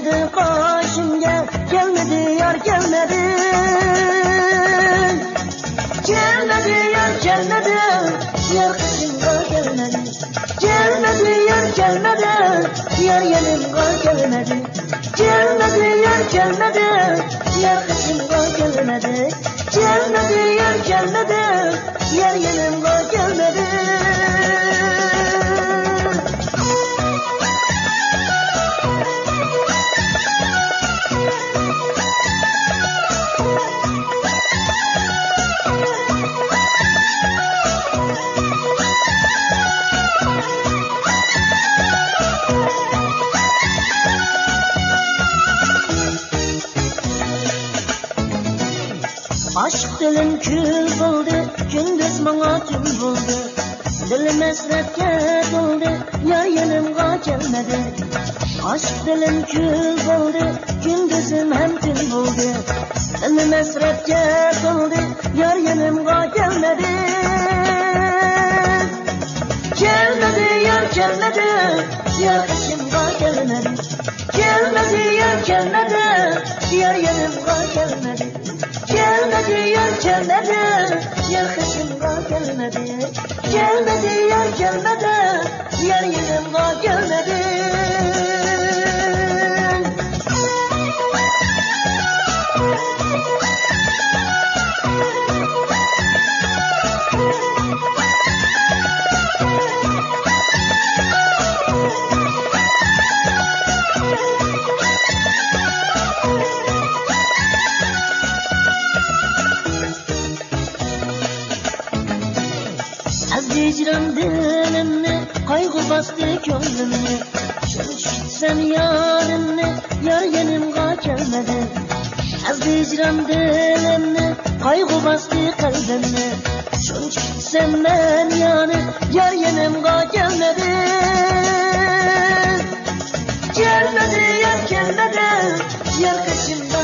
gelmedi karşımga, gelmedi yar gelmedi. Gelmedi yar gelmedi, yar kışımga gelmedi. Gelmedi yar gelmedi, yar yanımga gelmedi. Gelmedi yar gelmedi, yar kışımga gelmedi. Gelmedi yar gelmedi, yar yanımga gelmedi. Aşk dilim kül buldu, gündüz bana tüm buldu. Dilim esretke doldu, yar yanımga gelmedi. Aşk dilim kül buldu, gündüzüm hem tüm buldu. Dilim esretke doldu, yar yanımga gelmedi. Gelmedi yar gelmedi, yar kışımga gelmedi. Gelmedi yar gelmedi, yar yanımga gelmedi. Gelmedi yar gelmedi, yar kışımga gelmedi. Gelmedi yar gelmedi, yar yanımga gelmedi. Hicran dilimni, kaygı bastı gönlümni. Şunç gitsem yarımni, yar yanımga gelmedi. Hicran dilimni, kaygı bastı kalbimni. Şunç gitsem ben yani, yar yanımga gelmedi. Gelmedi yar gelmedi, yar kışımda